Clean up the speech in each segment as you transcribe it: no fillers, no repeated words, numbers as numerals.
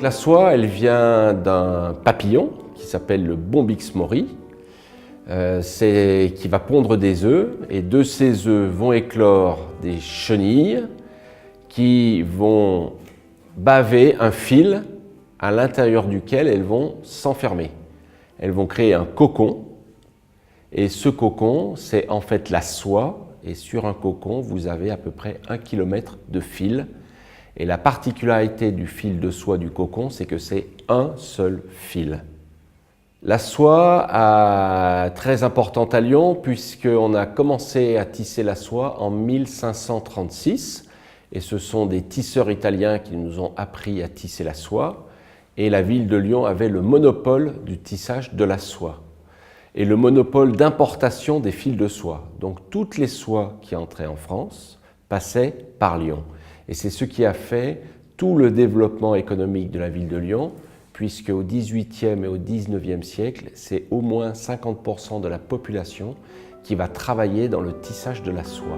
La soie, elle vient d'un papillon qui s'appelle le Bombyx mori, qui va pondre des œufs, et de ces œufs vont éclore des chenilles qui vont baver un fil à l'intérieur duquel elles vont s'enfermer. Elles vont créer un cocon, et ce cocon, c'est en fait la soie, et sur un cocon, vous avez à peu près 1 km de fil. Et la particularité du fil de soie du cocon, c'est que c'est un seul fil. La soie est très importante à Lyon puisqu'on a commencé à tisser la soie en 1536 et ce sont des tisseurs italiens qui nous ont appris à tisser la soie et la ville de Lyon avait le monopole du tissage de la soie et le monopole d'importation des fils de soie. Donc toutes les soies qui entraient en France passaient par Lyon. Et c'est ce qui a fait tout le développement économique de la ville de Lyon, puisque au XVIIIe et au XIXe siècle, c'est au moins 50% de la population qui va travailler dans le tissage de la soie.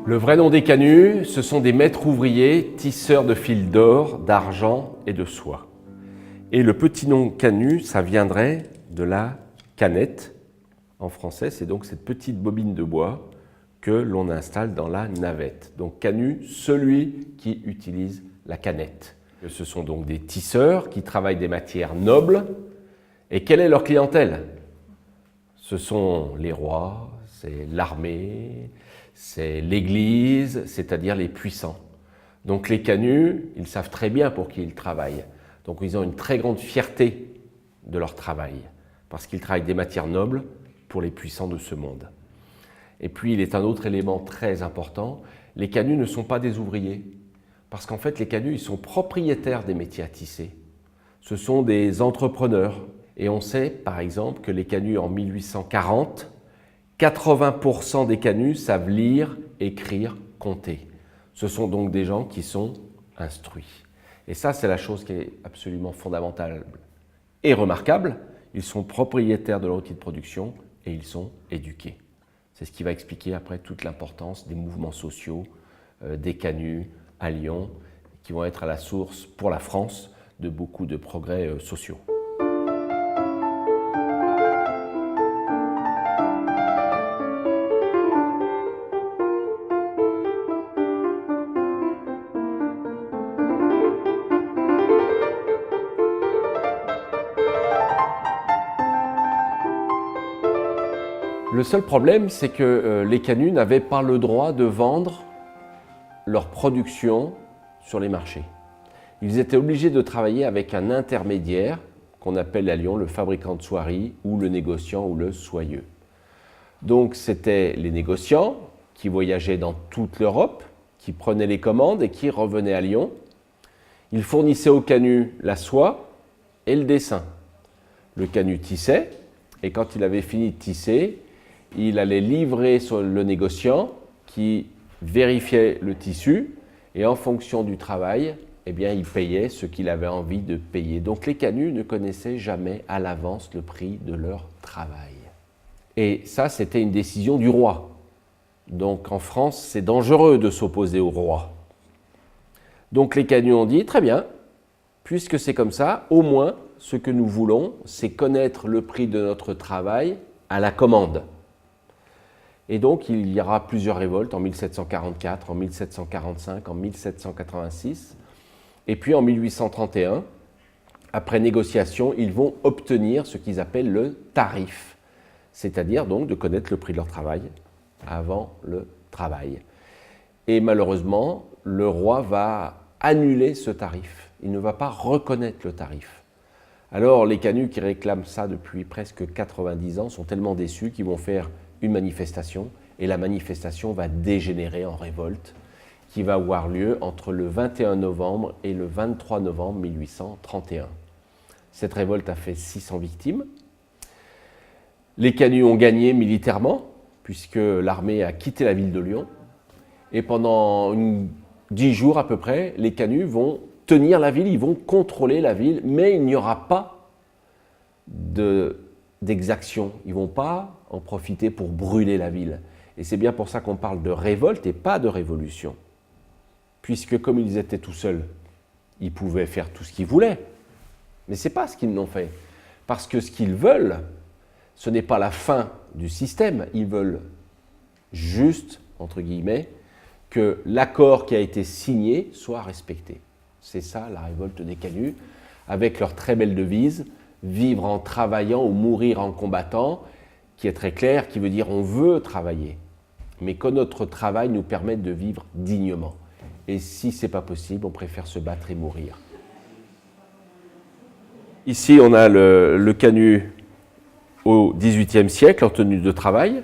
Le vrai nom des canuts, ce sont des maîtres ouvriers, tisseurs de fils d'or, d'argent et de soie. Et le petit nom canut, ça viendrait de la canette. En français, c'est donc cette petite bobine de bois que l'on installe dans la navette. Donc canut, celui qui utilise la canette. Ce sont donc des tisseurs qui travaillent des matières nobles. Et quelle est leur clientèle? Ce sont les rois, c'est l'armée, c'est l'église, c'est-à-dire les puissants. Donc les canuts, ils savent très bien pour qui ils travaillent. Donc ils ont une très grande fierté de leur travail, parce qu'ils travaillent des matières nobles pour les puissants de ce monde. Et puis il est un autre élément très important, les canuts ne sont pas des ouvriers, parce qu'en fait les canuts ils sont propriétaires des métiers à tisser. Ce sont des entrepreneurs, et on sait par exemple que les canuts en 1840, 80% des canuts savent lire, écrire, compter. Ce sont donc des gens qui sont instruits. Et ça, c'est la chose qui est absolument fondamentale et remarquable. Ils sont propriétaires de leur outil de production et ils sont éduqués. C'est ce qui va expliquer après toute l'importance des mouvements sociaux, des canuts à Lyon, qui vont être à la source pour la France de beaucoup de progrès sociaux. Le seul problème, c'est que les canuts n'avaient pas le droit de vendre leur production sur les marchés. Ils étaient obligés de travailler avec un intermédiaire qu'on appelle à Lyon le fabricant de soieries ou le négociant ou le soyeux. Donc c'était les négociants qui voyageaient dans toute l'Europe, qui prenaient les commandes et qui revenaient à Lyon. Ils fournissaient aux canuts la soie et le dessin. Le canut tissait et quand il avait fini de tisser, il allait livrer sur le négociant qui vérifiait le tissu et en fonction du travail, eh bien, il payait ce qu'il avait envie de payer. Donc les canuts ne connaissaient jamais à l'avance le prix de leur travail. Et ça, c'était une décision du roi. Donc en France, c'est dangereux de s'opposer au roi. Donc les canuts ont dit, très bien, puisque c'est comme ça, au moins ce que nous voulons, c'est connaître le prix de notre travail à la commande. Et donc, il y aura plusieurs révoltes en 1744, en 1745, en 1786. Et puis en 1831, après négociation, ils vont obtenir ce qu'ils appellent le tarif. C'est-à-dire donc de connaître le prix de leur travail avant le travail. Et malheureusement, le roi va annuler ce tarif. Il ne va pas reconnaître le tarif. Alors les canuts qui réclament ça depuis presque 90 ans sont tellement déçus qu'ils vont faire une manifestation et la manifestation va dégénérer en révolte qui va avoir lieu entre le 21 novembre et le 23 novembre 1831. Cette révolte a fait 600 victimes. Les canuts ont gagné militairement puisque l'armée a quitté la ville de Lyon et pendant 10 jours à peu près, les canuts vont tenir la ville, ils vont contrôler la ville, mais il n'y aura pas d'exaction. Ils ne vont pas en profiter pour brûler la ville. Et c'est bien pour ça qu'on parle de révolte et pas de révolution. Puisque comme ils étaient tout seuls, ils pouvaient faire tout ce qu'ils voulaient. Mais ce n'est pas ce qu'ils n'ont fait. Parce que ce qu'ils veulent, ce n'est pas la fin du système. Ils veulent juste, entre guillemets, que l'accord qui a été signé soit respecté. C'est ça la révolte des Canuts, avec leur très belle devise, vivre en travaillant ou mourir en combattant, qui est très clair, qui veut dire on veut travailler, mais que notre travail nous permette de vivre dignement. Et si ce n'est pas possible, on préfère se battre et mourir. Ici, on a le canut au XVIIIe siècle en tenue de travail.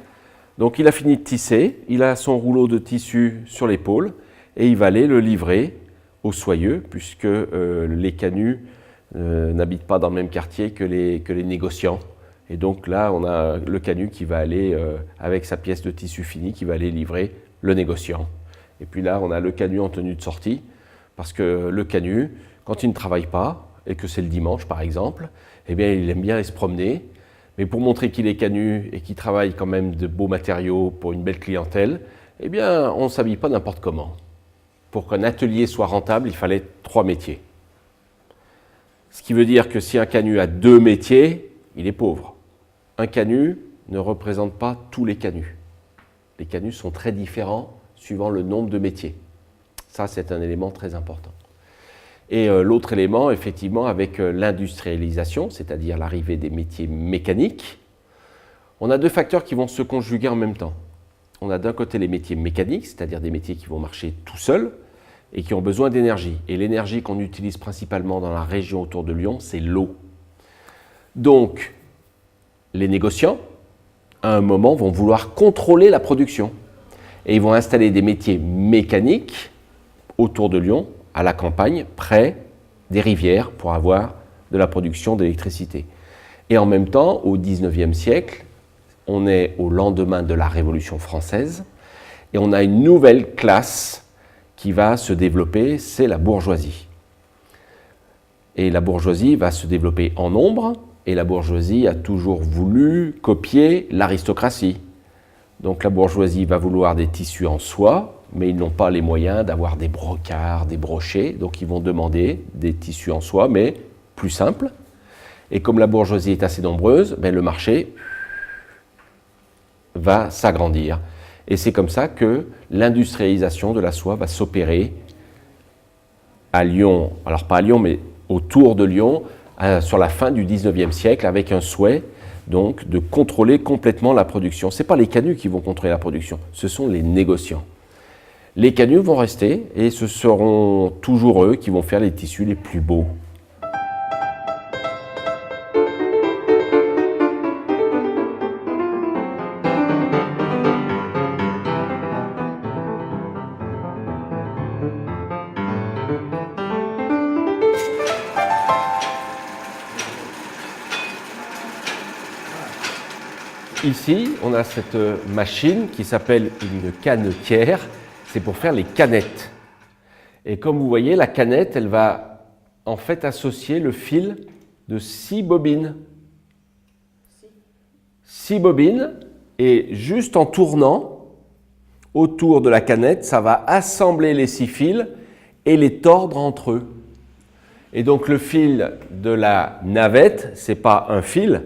Donc il a fini de tisser, il a son rouleau de tissu sur l'épaule et il va aller le livrer aux soyeux, puisque les canuts n'habitent pas dans le même quartier que les négociants. Et donc là, on a le canut qui va aller, avec sa pièce de tissu finie, qui va aller livrer le négociant. Et puis là, on a le canut en tenue de sortie, parce que le canut, quand il ne travaille pas, et que c'est le dimanche par exemple, eh bien, il aime bien aller se promener. Mais pour montrer qu'il est canut et qu'il travaille quand même de beaux matériaux pour une belle clientèle, eh bien, on ne s'habille pas n'importe comment. Pour qu'un atelier soit rentable, il fallait 3 métiers. Ce qui veut dire que si un canut a 2 métiers, il est pauvre. Un canut ne représente pas tous les canuts. Les canuts sont très différents suivant le nombre de métiers. Ça, c'est un élément très important. Et l'autre élément, effectivement, avec l'industrialisation, c'est-à-dire l'arrivée des métiers mécaniques, on a 2 facteurs qui vont se conjuguer en même temps. On a d'un côté les métiers mécaniques, c'est-à-dire des métiers qui vont marcher tout seuls et qui ont besoin d'énergie. Et l'énergie qu'on utilise principalement dans la région autour de Lyon, c'est l'eau. Donc, les négociants, à un moment, vont vouloir contrôler la production. Et ils vont installer des métiers mécaniques autour de Lyon, à la campagne, près des rivières, pour avoir de la production d'électricité. Et en même temps, au XIXe siècle, on est au lendemain de la Révolution française, et on a une nouvelle classe qui va se développer, c'est la bourgeoisie. Et la bourgeoisie va se développer en nombre, et la bourgeoisie a toujours voulu copier l'aristocratie. Donc la bourgeoisie va vouloir des tissus en soie, mais ils n'ont pas les moyens d'avoir des brocarts, des brochets, donc ils vont demander des tissus en soie, mais plus simples. Et comme la bourgeoisie est assez nombreuse, ben le marché va s'agrandir. Et c'est comme ça que l'industrialisation de la soie va s'opérer à Lyon, alors pas à Lyon, mais autour de Lyon, sur la fin du XIXe siècle, avec un souhait donc de contrôler complètement la production. Ce n'est pas les canuts qui vont contrôler la production, ce sont les négociants. Les canuts vont rester et ce seront toujours eux qui vont faire les tissus les plus beaux. Ici, on a cette machine qui s'appelle une canetière. C'est pour faire les canettes. Et comme vous voyez, la canette, elle va en fait associer le fil de 6 bobines. 6 bobines, et juste en tournant autour de la canette, ça va assembler les 6 fils et les tordre entre eux. Et donc le fil de la navette, ce n'est pas un fil,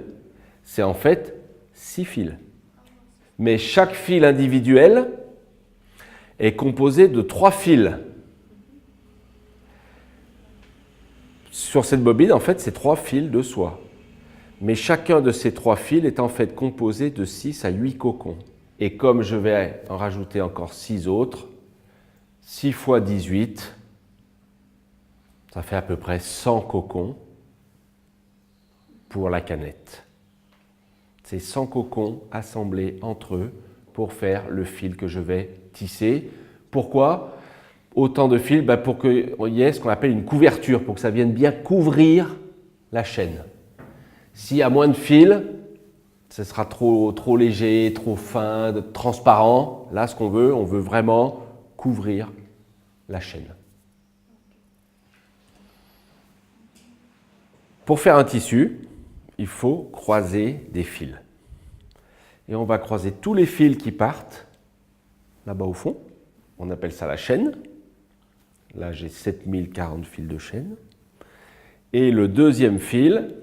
c'est en fait 6 fils. Mais chaque fil individuel est composé de 3 fils. Sur cette bobine, en fait, c'est 3 fils de soie. Mais chacun de ces 3 fils est en fait composé de 6 à 8 cocons. Et comme je vais en rajouter encore 6 autres, 6 fois 18, ça fait à peu près 100 cocons pour la canette. C'est 100 cocons assemblés entre eux pour faire le fil que je vais tisser. Pourquoi autant de fils? Pour qu'il y ait ce qu'on appelle une couverture, pour que ça vienne bien couvrir la chaîne. S'il y a moins de fils, ce sera trop léger, trop fin, transparent. Là, ce qu'on veut, on veut vraiment couvrir la chaîne. Pour faire un tissu, il faut croiser des fils. et on va croiser tous les fils qui partent là-bas au fond. On appelle ça la chaîne. Là, j'ai 7040 fils de chaîne. Et le deuxième fil,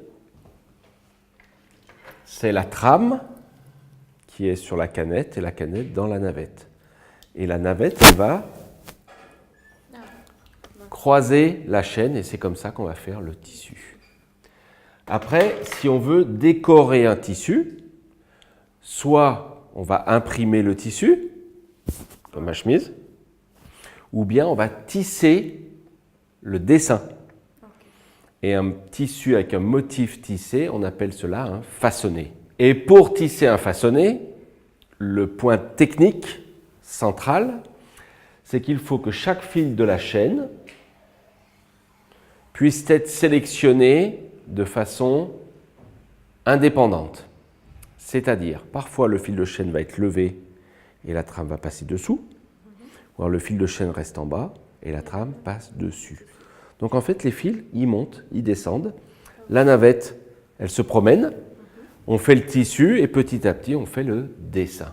c'est la trame qui est sur la canette et la canette dans la navette. Et la navette, elle va croiser la chaîne et c'est comme ça qu'on va faire le tissu. Après, si on veut décorer un tissu, soit on va imprimer le tissu, comme ma chemise, ou bien on va tisser le dessin. Et un tissu avec un motif tissé, on appelle cela un façonné. Et pour tisser un façonné, le point technique central, c'est qu'il faut que chaque fil de la chaîne puisse être sélectionné de façon indépendante. C'est-à-dire, parfois le fil de chaîne va être levé et la trame va passer dessous, ou alors le fil de chaîne reste en bas et la trame passe dessus. Donc en fait, les fils, ils montent, ils descendent. La navette, elle se promène, on fait le tissu et petit à petit, on fait le dessin.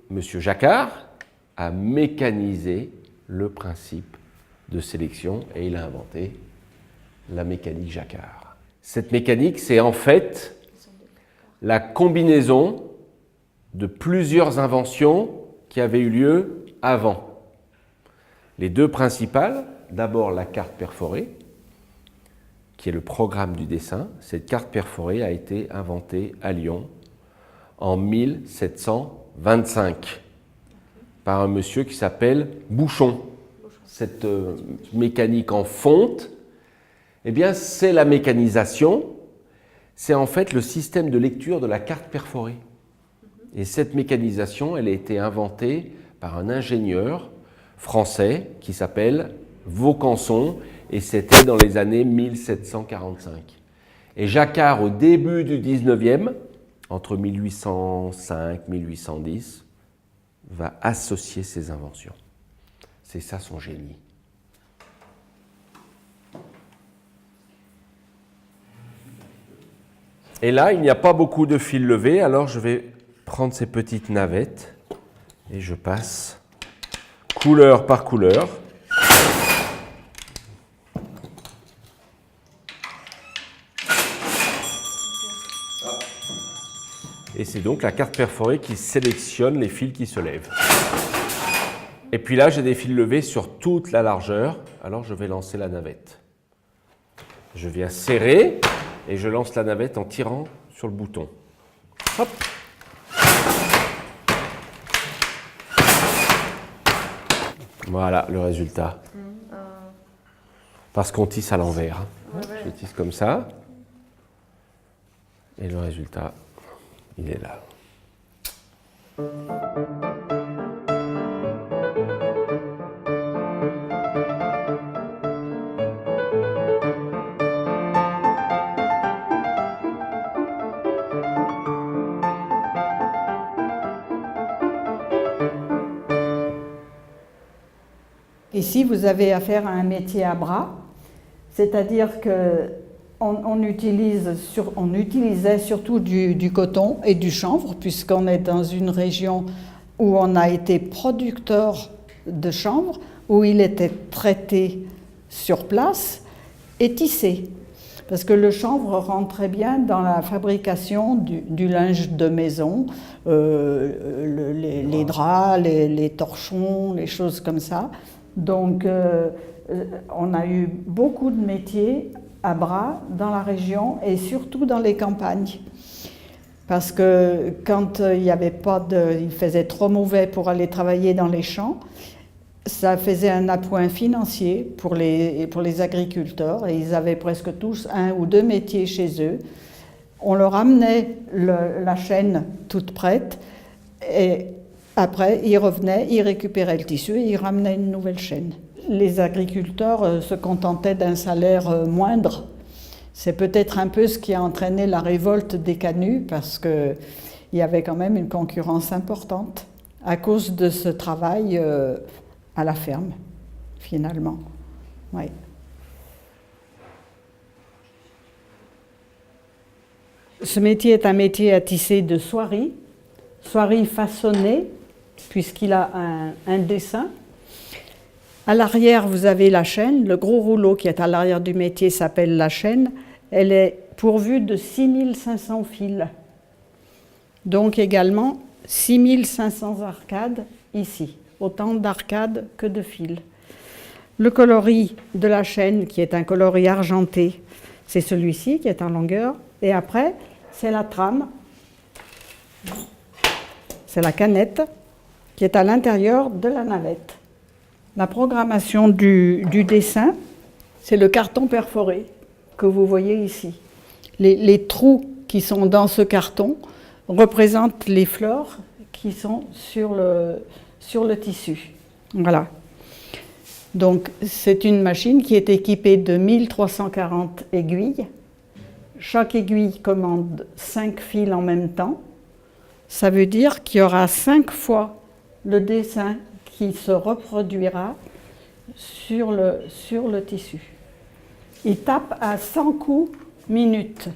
Monsieur Jacquard a mécanisé le principe de sélection et il a inventé la mécanique Jacquard. Cette mécanique, c'est en fait la combinaison de plusieurs inventions qui avaient eu lieu avant. Les deux principales, d'abord la carte perforée, qui est le programme du dessin. Cette carte perforée a été inventée à Lyon en 1725 par un monsieur qui s'appelle Bouchon. Cette mécanique en fonte, eh bien, c'est la mécanisation, c'est en fait le système de lecture de la carte perforée. Et cette mécanisation, elle a été inventée par un ingénieur français qui s'appelle Vaucanson, et c'était dans les années 1745. Et Jacquard, au début du 19e, entre 1805 et 1810, va associer ses inventions. C'est ça son génie. Et là, il n'y a pas beaucoup de fils levés, alors je vais prendre ces petites navettes et je passe couleur par couleur. Et c'est donc la carte perforée qui sélectionne les fils qui se lèvent. Et puis là, j'ai des fils levés sur toute la largeur, alors je vais lancer la navette. Je viens serrer et je lance la navette en tirant sur le bouton. Hop. Voilà le résultat. Parce qu'on tisse à l'envers. Je tisse comme ça. Et le résultat, il est là. Ici, vous avez affaire à un métier à bras, c'est-à-dire qu'on utilisait surtout du coton et du chanvre, puisqu'on est dans une région où on a été producteur de chanvre, où il était traité sur place et tissé. Parce que le chanvre rentre très bien dans la fabrication du linge de maison, les draps, les torchons, les choses comme ça. Donc, on a eu beaucoup de métiers à bras dans la région et surtout dans les campagnes. Parce que quand il faisait trop mauvais pour aller travailler dans les champs, ça faisait un appoint financier pour les agriculteurs et ils avaient presque tous un ou deux métiers chez eux. On leur amenait la chaîne toute prête et après, ils revenaient, ils récupéraient le tissu et ils ramenaient une nouvelle chaîne. Les agriculteurs se contentaient d'un salaire moindre. C'est peut-être un peu ce qui a entraîné la révolte des canuts parce qu'il y avait quand même une concurrence importante à cause de ce travail à la ferme, finalement. Oui. Ce métier est un métier à tisser de soierie. Soierie façonnée, puisqu'il a un dessin. À l'arrière, vous avez la chaîne. Le gros rouleau qui est à l'arrière du métier s'appelle la chaîne. Elle est pourvue de 6500 fils. Donc également 6500 arcades ici. Autant d'arcades que de fils. Le coloris de la chaîne, qui est un coloris argenté, c'est celui-ci qui est en longueur. Et après, c'est la trame. C'est la canette qui est à l'intérieur de la navette. La programmation du dessin, c'est le carton perforé que vous voyez ici. Les trous qui sont dans ce carton représentent les fleurs qui sont sur le tissu. Voilà. Donc, c'est une machine qui est équipée de 1340 aiguilles. Chaque aiguille commande 5 fils en même temps. Ça veut dire qu'il y aura 5 fois le dessin qui se reproduira sur le tissu. Il tape à 100 coups minute.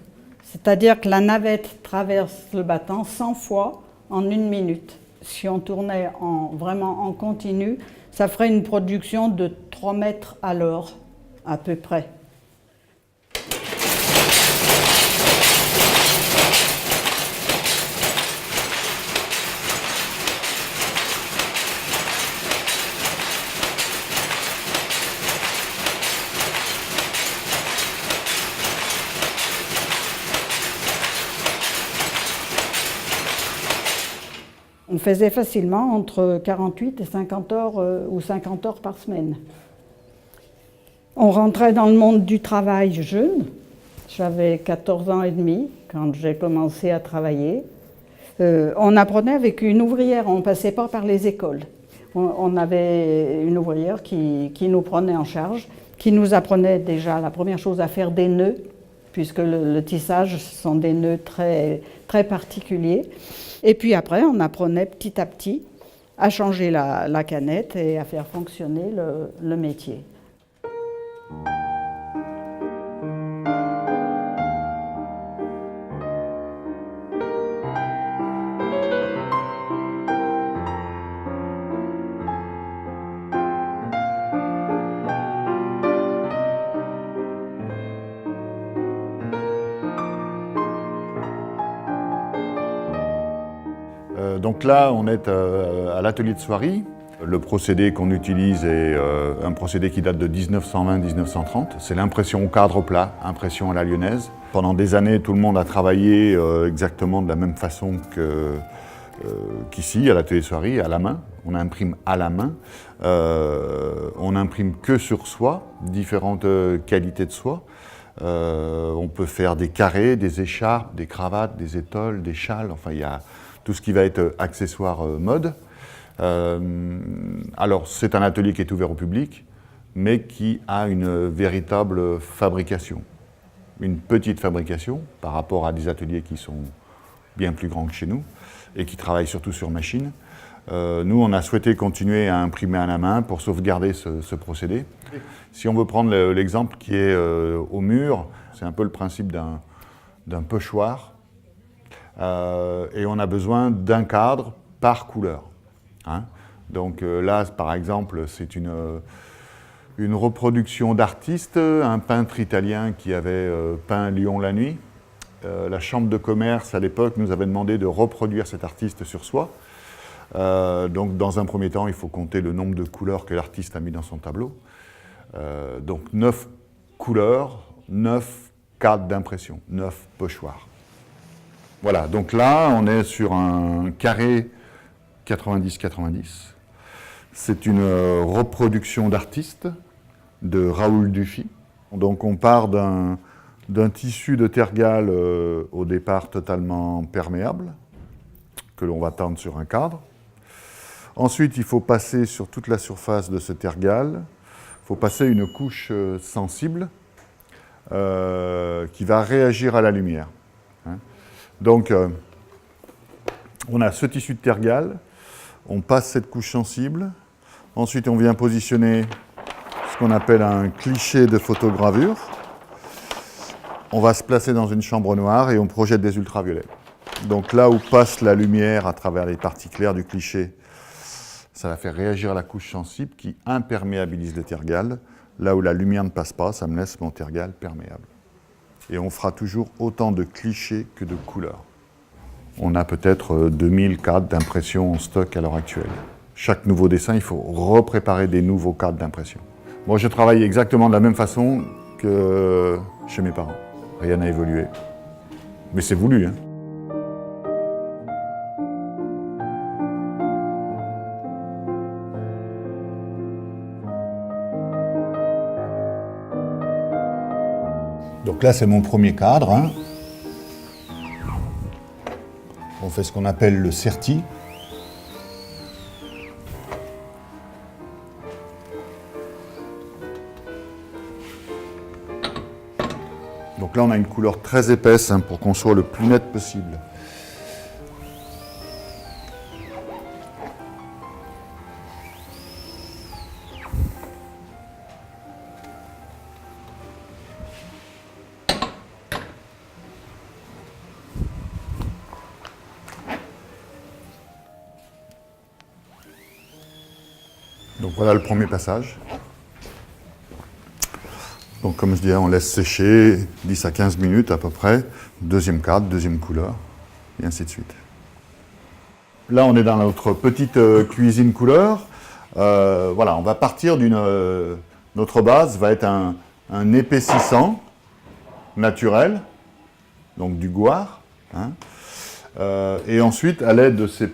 C'est-à-dire que la navette traverse le battant 100 fois en 1 minute. Si on tournait vraiment en continu, ça ferait une production de 3 mètres à l'heure, à peu près. On faisait facilement entre 48 et 50 heures ou 50 heures par semaine. On rentrait dans le monde du travail jeune. J'avais 14 ans et demi quand j'ai commencé à travailler. On apprenait avec une ouvrière, on ne passait pas par les écoles. On avait une ouvrière qui nous prenait en charge, qui nous apprenait déjà la première chose à faire des nœuds, puisque le tissage, ce sont des nœuds très, très particuliers. Et puis après, on apprenait petit à petit à changer la canette et à faire fonctionner le métier. Donc là, on est à l'atelier de soierie. Le procédé qu'on utilise est un procédé qui date de 1920-1930. C'est l'impression au cadre plat, impression à la lyonnaise. Pendant des années, tout le monde a travaillé exactement de la même façon qu'ici, à l'atelier de soierie, à la main. On imprime à la main. On n'imprime que sur soie, différentes qualités de soie. On peut faire des carrés, des écharpes, des cravates, des étoles, des châles. Enfin, il y a tout ce qui va être accessoire mode. Alors, c'est un atelier qui est ouvert au public, mais qui a une véritable fabrication. Une petite fabrication par rapport à des ateliers qui sont bien plus grands que chez nous et qui travaillent surtout sur machine. Nous, on a souhaité continuer à imprimer à la main pour sauvegarder ce procédé. Si on veut prendre l'exemple qui est au mur, c'est un peu le principe d'un pochoir. Et on a besoin d'un cadre par couleur. Hein. Donc là, par exemple, c'est une reproduction d'artiste, un peintre italien qui avait peint Lyon la nuit. La chambre de commerce, à l'époque, nous avait demandé de reproduire cet artiste sur soie. Donc dans un premier temps, il faut compter le nombre de couleurs que l'artiste a mis dans son tableau. Donc 9 couleurs, 9 cadres d'impression, 9 pochoirs. Voilà, donc là, on est sur un carré 90-90. C'est une reproduction d'artiste de Raoul Dufy. Donc on part d'un tissu de tergale au départ totalement perméable, que l'on va tendre sur un cadre. Ensuite, il faut passer sur toute la surface de ce tergale. Il faut passer une couche sensible qui va réagir à la lumière. Donc, on a ce tissu de tergale, on passe cette couche sensible, ensuite on vient positionner ce qu'on appelle un cliché de photogravure. On va se placer dans une chambre noire et on projette des ultraviolets. Donc là où passe la lumière à travers les parties claires du cliché, ça va faire réagir la couche sensible qui imperméabilise le tergal. Là où la lumière ne passe pas, ça me laisse mon tergal perméable. Et on fera toujours autant de clichés que de couleurs. On a peut-être 2000 cadres d'impression en stock à l'heure actuelle. Chaque nouveau dessin, il faut repréparer des nouveaux cadres d'impression. Moi, je travaille exactement de la même façon que chez mes parents. Rien n'a évolué. Mais c'est voulu, hein. Donc là, c'est mon premier cadre, hein. On fait ce qu'on appelle le serti. Donc là, on a une couleur très épaisse, hein, pour qu'on soit le plus net possible. Donc voilà le premier passage. Donc comme je disais, on laisse sécher 10 à 15 minutes à peu près. Deuxième cadre, deuxième couleur, et ainsi de suite. Là, on est dans notre petite cuisine couleur. Voilà, on va partir d'une... notre base va être un épaississant naturel, donc du goire. Hein. Et ensuite, à l'aide de ces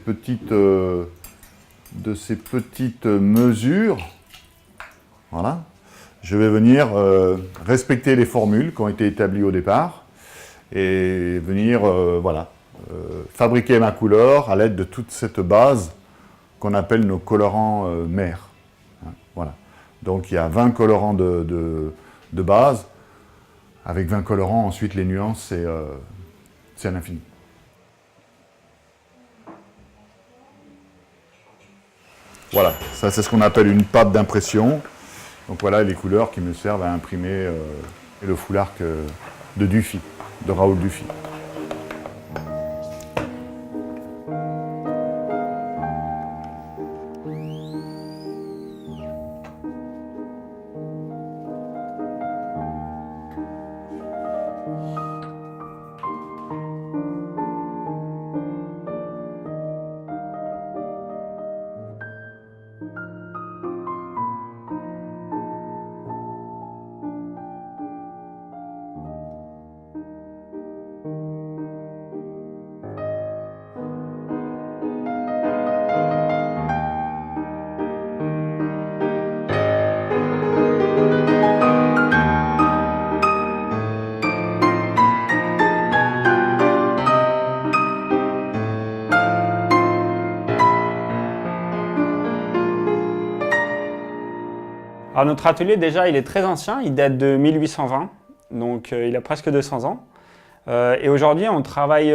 petites mesures, voilà, je vais venir respecter les formules qui ont été établies au départ et venir fabriquer ma couleur à l'aide de toute cette base qu'on appelle nos colorants mères. Hein, voilà. Donc il y a 20 colorants de base. Avec 20 colorants, ensuite les nuances, c'est à l'infini. Voilà, ça c'est ce qu'on appelle une pâte d'impression. Donc voilà les couleurs qui me servent à imprimer le foulard de Dufy, de Raoul Dufy. Alors notre atelier déjà il est très ancien, il date de 1820, donc il a presque 200 ans. Et aujourd'hui on travaille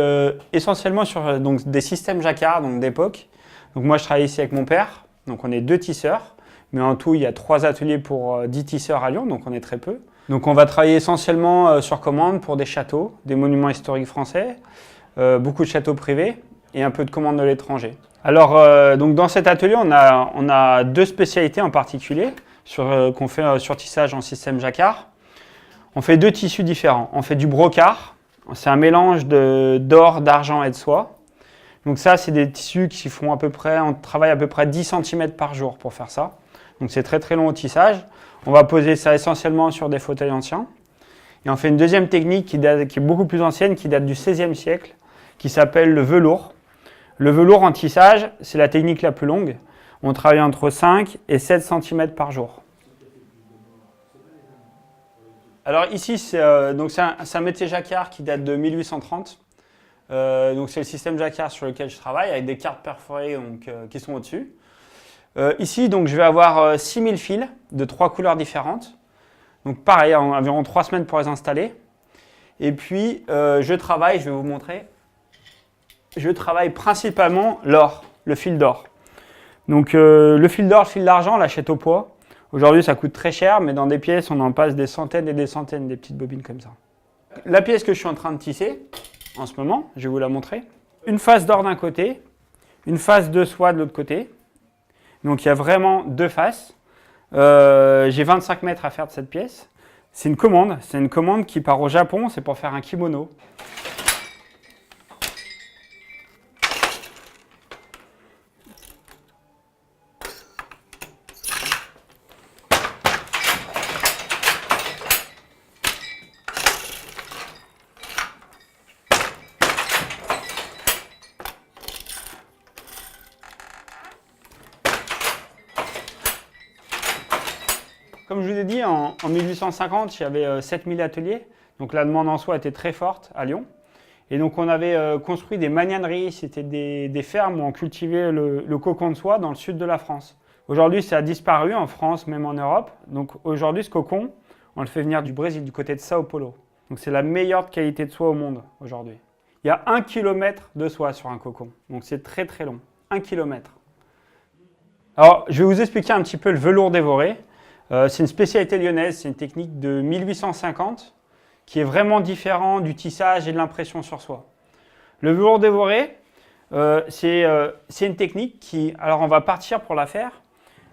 essentiellement sur des systèmes jacquard d'époque. Donc moi je travaille ici avec mon père, donc on est 2 tisseurs, mais en tout il y a 3 ateliers pour 10 tisseurs à Lyon, donc on est très peu. Donc on va travailler essentiellement sur commande pour des châteaux, des monuments historiques français, beaucoup de châteaux privés et un peu de commandes de l'étranger. Alors donc dans cet atelier on a 2 spécialités en particulier. Qu'on fait sur tissage en système jacquard. On fait 2 tissus différents. On fait du brocart, c'est un mélange d'or, d'argent et de soie. Donc ça, c'est des tissus qui font on travaille à peu près 10 cm par jour pour faire ça. Donc c'est très très long au tissage. On va poser ça essentiellement sur des fauteuils anciens. Et on fait une deuxième technique qui est beaucoup plus ancienne, qui date du XVIe siècle, qui s'appelle le velours. Le velours en tissage, c'est la technique la plus longue. On travaille entre 5 et 7 cm par jour. Alors ici, c'est un métier jacquard qui date de 1830. Donc c'est le système jacquard sur lequel je travaille, avec des cartes perforées qui sont au-dessus. Ici, donc, je vais avoir 6000 fils de 3 couleurs différentes. Donc pareil, environ 3 semaines pour les installer. Et puis, je vais vous montrer, je travaille principalement l'or, le fil d'or. Donc le fil d'or, le fil d'argent, on l'achète au poids. Aujourd'hui, ça coûte très cher, mais dans des pièces, on en passe des centaines et des centaines, des petites bobines comme ça. La pièce que je suis en train de tisser, en ce moment, je vais vous la montrer. une face d'or d'un côté, une face de soie de l'autre côté. Donc il y a vraiment deux faces. J'ai 25 mètres à faire de cette pièce. C'est une commande qui part au Japon, c'est pour faire un kimono. Comme je vous ai dit, en 1850, il y avait 7000 ateliers. Donc la demande en soie était très forte à Lyon. Et donc on avait construit des magnaneries, c'était des fermes où on cultivait le cocon de soie dans le sud de la France. Aujourd'hui, ça a disparu en France, même en Europe. Donc aujourd'hui, ce cocon, on le fait venir du Brésil, du côté de Sao Paulo. Donc c'est la meilleure qualité de soie au monde aujourd'hui. Il y a 1 km de soie sur un cocon. Donc c'est très très long. 1 km. Alors, je vais vous expliquer un petit peu le velours dévoré. C'est une spécialité lyonnaise, c'est une technique de 1850 qui est vraiment différent du tissage et de l'impression sur soie. Le velours dévoré, c'est une technique qui, alors on va partir pour la faire,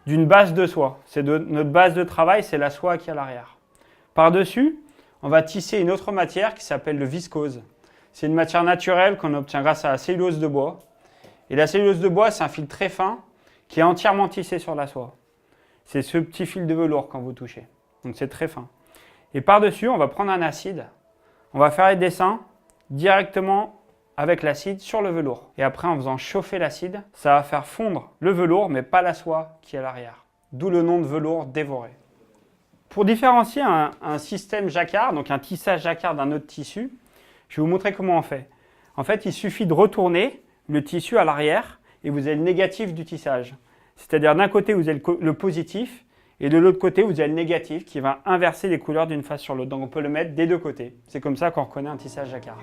d'une base de soie. Notre base de travail, c'est la soie qui est à l'arrière. Par-dessus, on va tisser une autre matière qui s'appelle le viscose. C'est une matière naturelle qu'on obtient grâce à la cellulose de bois. Et la cellulose de bois, c'est un fil très fin qui est entièrement tissé sur la soie. C'est ce petit fil de velours quand vous touchez. Donc c'est très fin. Et par-dessus, on va prendre un acide. On va faire les dessins directement avec l'acide sur le velours. Et après, en faisant chauffer l'acide, ça va faire fondre le velours, mais pas la soie qui est à l'arrière. D'où le nom de velours dévoré. Pour différencier un système jacquard, donc un tissage jacquard d'un autre tissu, je vais vous montrer comment on fait. En fait, il suffit de retourner le tissu à l'arrière et vous avez le négatif du tissage. C'est-à-dire d'un côté, vous avez le positif et de l'autre côté, vous avez le négatif qui va inverser les couleurs d'une face sur l'autre. Donc on peut le mettre des deux côtés. C'est comme ça qu'on reconnaît un tissage jacquard.